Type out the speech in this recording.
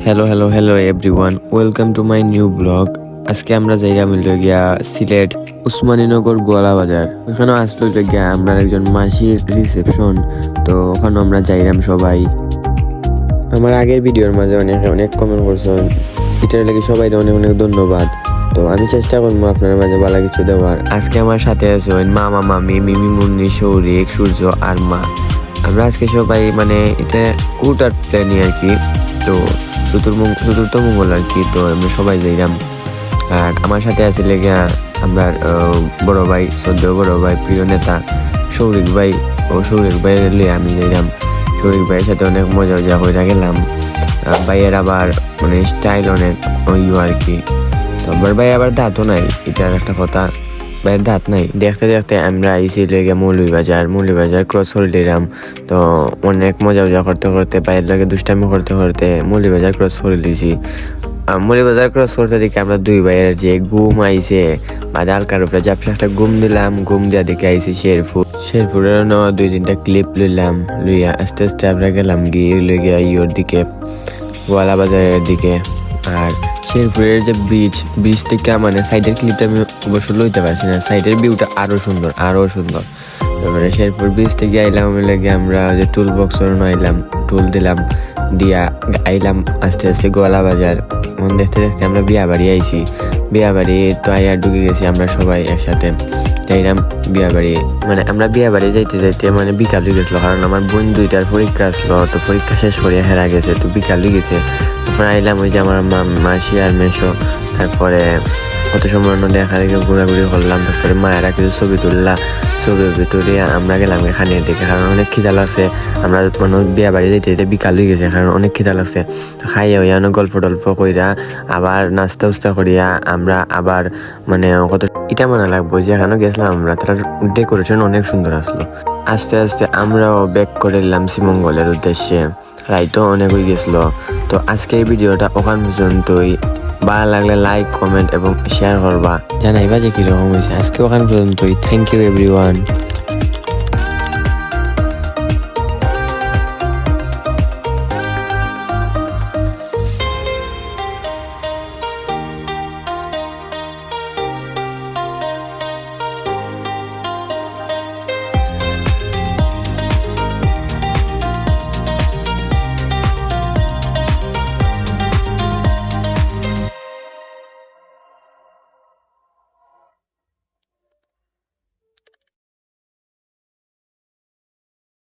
Hello everyone, welcome to my new blog. আজকে আমরা জায়গা মিল গিয়া সিলেট উসমানীনগর গোয়ালা বাজার। ওখানে আসলো গিয়া আমরা একজন মাসির রিসেপশন, তো ওখানে আমরা যাইলাম সবাই। আমার আগের ভিডিওর মাঝে অনেক কমেন্ট করছেন, এটার লাগি সবাই অনেক ধন্যবাদ। তো আমি চেষ্টা করবো আপনার মাঝে ভালো কিছু দেওয়ার। আজকে আমার সাথে আছে মামা মামি মিমি মুন্নি সৌরিক সূর্য আর মা। আমরা আজকে সবাই এটা উটার প্ল্যানই আর কি। তো চতুর্থ মঙ্গল আর কি। তো আমরা সবাই যাইলাম। আর আমার সাথে আছে লেগে আমরা বড় ভাই, শ্রদ্ধেয় বড় ভাই, প্রিয় নেতা সৌরিক ভাই। সৌরিক ভাই লিয়ে আমি যাইলাম। সৌরিক ভাইয়ের সাথে অনেক মজা হয়ে গেলাম। ভাইয়ের আবার স্টাইল অনেক আর কি। তো আমার ভাই আবার দাঁতও নাই, এটার একটা কথা। ভাইয়ের দাঁত নাই। দেখতে দেখতে আমরা আইসি লেগে মৌলভীবাজার ক্রস করে দিলাম। তো অনেক মজা করতে করতে ভাইয়ের লাগে দুষ্টামি করতে করতে মৌলভীবাজার ক্রস করে দিয়েছি। মৌলভীবাজার ক্রস করতে দেখে আমরা দুই ভাইয়ের যে ঘুম আইসে বা হালকার উপরে ঝাপসা একটা ঘুম দিলাম। ঘুম দিয়া দেখে আইসি শেরপুরের নেওয়া 2-3টা ক্লিপ লইলাম। লইয়া আস্তে আস্তে আমরা গেলাম গিয়ে লইয়া ইয়োর দিকে, গোয়ালা বাজারের দিকে। আর শেরপুরের যে ব্রিজ থেকে সাইডের ক্লিপটা আমি অবশ্য লইতে পারছি না। সাইডের ভিউটা আরো সুন্দর। তারপরে শেরপুর ব্রিজ থেকে আইলাম লেগে আমরা যে টুল বক্স আইলাম, টুল দিলাম, দিয়া আইলাম আস্তে আস্তে গোয়ালা বাজার। দেখতে দেখতে আমরা বিয়া বাড়ি আইছি। বিয়া বাড়ি তো আইয়া ঢুকে গেছি আমরা সবাই একসাথে। যাইলাম বিয়া বাড়ি। আমরা বিয়া বাড়ি যাইতে বিকাল হয়ে গেছিলো, কারণ আমার বোন 2টার পরীক্ষা আসলো। তো পরীক্ষা শেষ করে হেরা গেছে, তো বিকাল হয়ে গেছে। তারপরে আইলাম ওই যে আমার মাসি আর মেশো। তারপরে কত সময় দেখা দেখে ঘোরাঘুরি করলাম। তারপরে মায়েরা কিছু ছবি তুলে আমরা গেলাম এখানে দেখে, কারণ অনেক খিদা লাগছে। আমরা বিয়া বাড়ি যেতে বিকাল হয়ে গেছে, কারণ অনেক খিদা লাগছে। খাইয়া হইয়া অনেক গল্প টল্প কইরা আবার নাস্তা উস্তা করিয়া আমরা আবার কত এটা মনে লাগবো যে এখানে গেছিলাম আমরা। তার ডেকোরেশন অনেক সুন্দর আসলো। আস্তে আস্তে আমরাও ব্যাক করে এলাম শ্রীমঙ্গলের উদ্দেশ্যে। রাইটও অনেক হয়ে গেছিল। তো আজকের ভিডিওটা ওখান পর্যন্তই। ভালো লাগলে লাইক, কমেন্ট এবং শেয়ার করবা, জানাইবা যে কিরকম হয়েছে। আজকে ওখান পর্যন্তই। Thank you everyone.